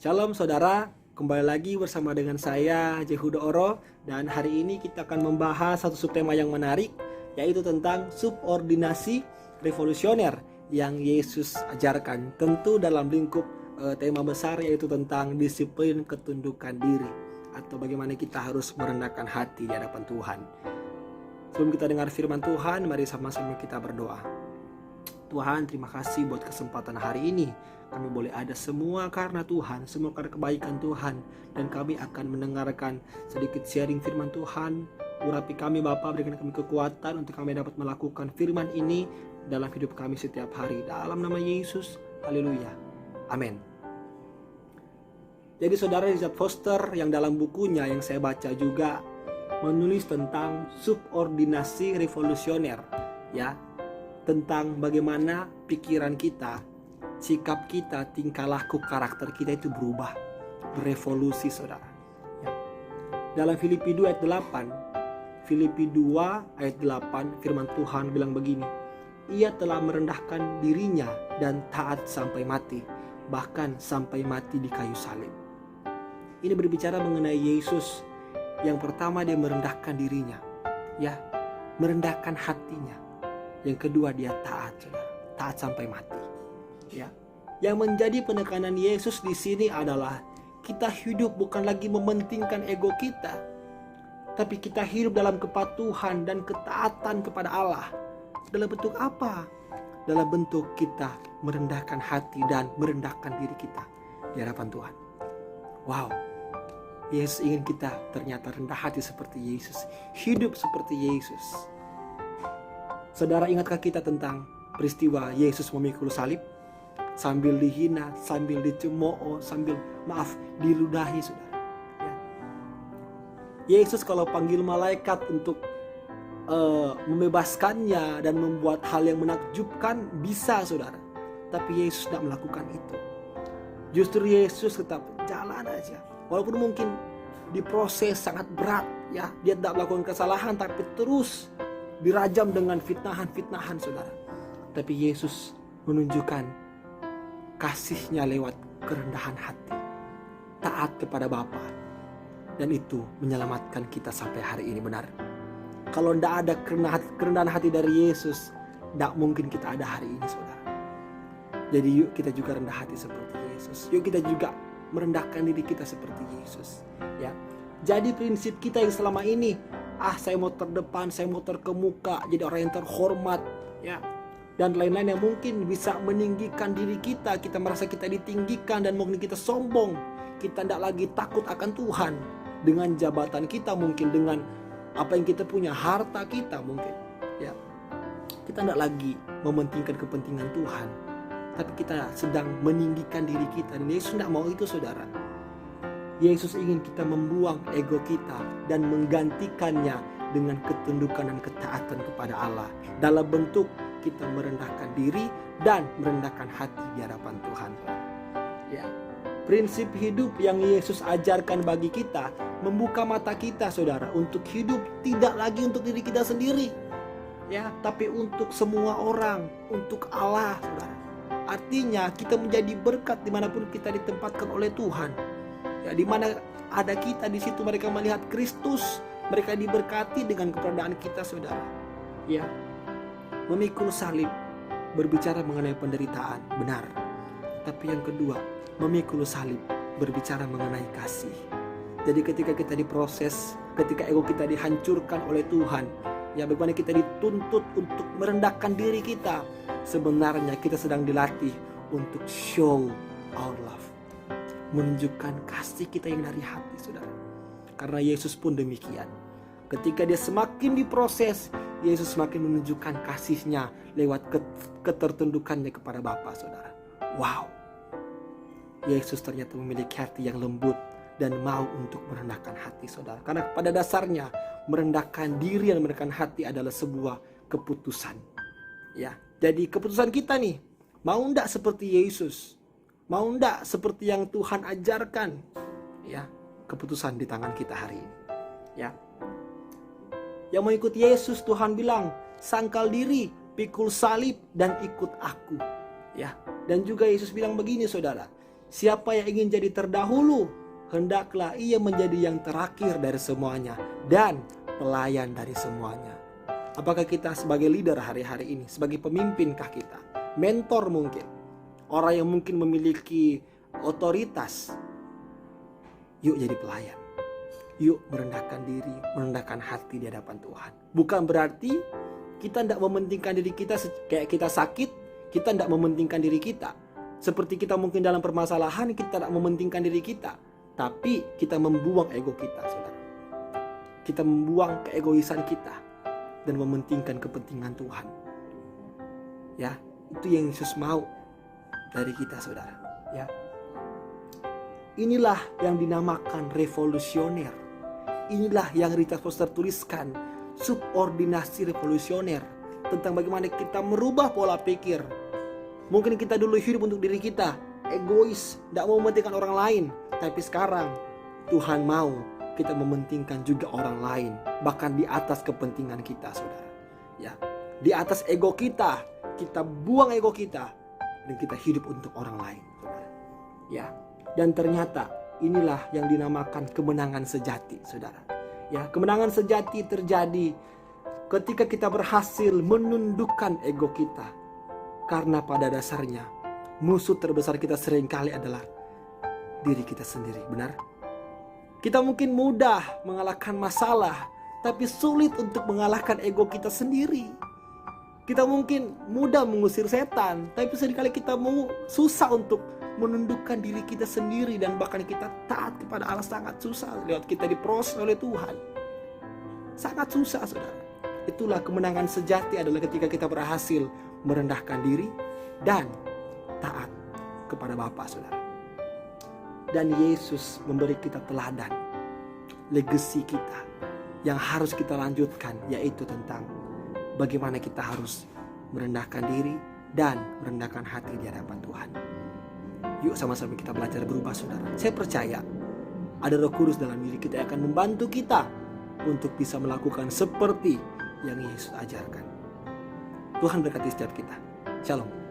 Shalom saudara, kembali lagi bersama dengan saya Jehuda Oro. Dan hari ini kita akan membahas satu subtema yang menarik, yaitu tentang subordinasi revolusioner yang Yesus ajarkan. Tentu dalam lingkup tema besar, yaitu tentang disiplin ketundukan diri, atau bagaimana kita harus merendahkan hati di hadapan Tuhan. Sebelum kita dengar firman Tuhan, mari sama-sama kita berdoa. Tuhan, terima kasih buat kesempatan hari ini. Kami boleh ada semua karena Tuhan, semua karena kebaikan Tuhan. Dan kami akan mendengarkan sedikit sharing firman Tuhan. Urapi kami Bapa, berikan kami kekuatan untuk kami dapat melakukan firman ini dalam hidup kami setiap hari. Dalam nama Yesus, haleluya, amin. Jadi saudara, Richard Foster yang dalam bukunya yang saya baca juga menulis tentang subordinasi revolusioner, ya, tentang bagaimana pikiran kita, sikap kita, tingkah laku, karakter kita itu berubah, berevolusi saudara. Ya. Dalam Filipi 2 ayat 8, Filipi 2 ayat 8 firman Tuhan bilang begini, ia telah merendahkan dirinya dan taat sampai mati, bahkan sampai mati di kayu salib. Ini berbicara mengenai Yesus. Yang pertama dia merendahkan dirinya, ya, merendahkan hatinya. Yang kedua dia taat, saudara, taat sampai mati. Ya, yang menjadi penekanan Yesus di sini adalah kita hidup bukan lagi mementingkan ego kita, tapi kita hidup dalam kepatuhan dan ketaatan kepada Allah. Dalam bentuk apa? Dalam bentuk kita merendahkan hati dan merendahkan diri kita di hadapan Tuhan. Wow, Yesus ingin kita ternyata rendah hati seperti Yesus, hidup seperti Yesus. Saudara, ingatkah kita tentang peristiwa Yesus memikul salib? Sambil dihina, sambil dicemooh, sambil diludahi, saudara. Ya. Yesus kalau panggil malaikat untuk membebaskannya dan membuat hal yang menakjubkan, bisa saudara. Tapi Yesus tidak melakukan itu. Justru Yesus tetap jalan aja. Walaupun mungkin diproses sangat berat, ya, dia tidak melakukan kesalahan, tapi terus dirajam dengan fitnahan-fitnahan saudara. Tapi Yesus menunjukkan kasihnya lewat kerendahan hati, taat kepada Bapa, dan itu menyelamatkan kita sampai hari ini. Benar, kalau tidak ada kerendahan hati dari Yesus, tidak mungkin kita ada hari ini saudara. Jadi yuk kita juga rendah hati seperti Yesus. Yuk kita juga merendahkan diri kita seperti Yesus, ya. Jadi prinsip kita yang selama ini, saya mau terdepan, saya mau terkemuka, jadi orang yang terhormat, ya, dan lain-lain yang mungkin bisa meninggikan diri kita. Kita merasa kita ditinggikan dan mungkin kita sombong. Kita tidak lagi takut akan Tuhan dengan jabatan kita, mungkin dengan apa yang kita punya, harta kita mungkin, ya. Kita tidak lagi mementingkan kepentingan Tuhan, tapi kita sedang meninggikan diri kita. Dan Yesus tidak mau itu saudara. Yesus ingin kita membuang ego kita dan menggantikannya dengan ketundukan dan ketaatan kepada Allah, dalam bentuk kita merendahkan diri dan merendahkan hati di hadapan Tuhan. Ya. Prinsip hidup yang Yesus ajarkan bagi kita membuka mata kita saudara, untuk hidup tidak lagi untuk diri kita sendiri, ya, tapi untuk semua orang, untuk Allah saudara. Artinya kita menjadi berkat dimanapun kita ditempatkan oleh Tuhan. Ya, di mana ada kita, di situ mereka melihat Kristus, mereka diberkati dengan keberadaan kita saudara. Ya, memikul salib berbicara mengenai penderitaan, benar. Tapi yang kedua, memikul salib berbicara mengenai kasih. Jadi ketika kita diproses, ketika ego kita dihancurkan oleh Tuhan, ya, bagaimana kita dituntut untuk merendahkan diri kita, sebenarnya kita sedang dilatih untuk show our love, menunjukkan kasih kita yang dari hati saudara. Karena Yesus pun demikian. Ketika dia semakin diproses, Yesus semakin menunjukkan kasihnya lewat ketertundukannya kepada Bapa saudara. Wow, Yesus ternyata memiliki hati yang lembut dan mau untuk merendahkan hati saudara. Karena pada dasarnya merendahkan diri dan merendahkan hati adalah sebuah keputusan, ya. Jadi keputusan kita nih, mau ndak seperti Yesus, mau ndak seperti yang Tuhan ajarkan, ya. Keputusan di tangan kita hari ini, ya. Yang mau ikut Yesus, Tuhan bilang, sangkal diri, pikul salib dan ikut aku, ya. Dan juga Yesus bilang begini saudara, Siapa yang ingin jadi terdahulu, hendaklah ia menjadi yang terakhir dari semuanya dan pelayan dari semuanya. Apakah kita sebagai leader hari-hari ini, sebagai pemimpin kita, mentor mungkin, orang yang mungkin memiliki otoritas, yuk jadi pelayan. Yuk merendahkan diri, merendahkan hati di hadapan Tuhan. Bukan berarti kita tidak mementingkan diri kita, kayak kita sakit, kita tidak mementingkan diri kita. Seperti kita mungkin dalam permasalahan, kita tidak mementingkan diri kita. Tapi kita membuang ego kita, saudara. Kita membuang keegoisan kita dan mementingkan kepentingan Tuhan. Ya, itu yang Yesus mau dari kita, saudara. Ya, inilah yang dinamakan revolusioner. Inilah yang Richard Foster tuliskan, subordinasi revolusioner, tentang bagaimana kita merubah pola pikir. Mungkin kita dulu hidup untuk diri kita, egois, tidak mau mementingkan orang lain. Tapi sekarang Tuhan mau kita mementingkan juga orang lain, bahkan di atas kepentingan kita, saudara. Ya, di atas ego kita, kita buang ego kita dan kita hidup untuk orang lain, saudara. Ya, dan ternyata inilah yang dinamakan kemenangan sejati, saudara. Ya, kemenangan sejati terjadi ketika kita berhasil menundukkan ego kita. Karena pada dasarnya musuh terbesar kita seringkali adalah diri kita sendiri, benar? Kita mungkin mudah mengalahkan masalah, tapi sulit untuk mengalahkan ego kita sendiri. Kita mungkin mudah mengusir setan, tapi seringkali kita susah untuk menundukkan diri kita sendiri, dan bahkan kita taat kepada Allah sangat susah. Lewat kita diproses oleh Tuhan, sangat susah, saudara. Itulah kemenangan sejati, adalah ketika kita berhasil merendahkan diri dan taat kepada Bapa, saudara. Dan Yesus memberi kita teladan, legasi kita yang harus kita lanjutkan, yaitu tentang bagaimana kita harus merendahkan diri dan merendahkan hati di hadapan Tuhan. Yuk sama-sama kita belajar berubah, saudara. Saya percaya ada Roh Kudus dalam diri kita yang akan membantu kita untuk bisa melakukan seperti yang Yesus ajarkan. Tuhan berkati setiap kita. Shalom.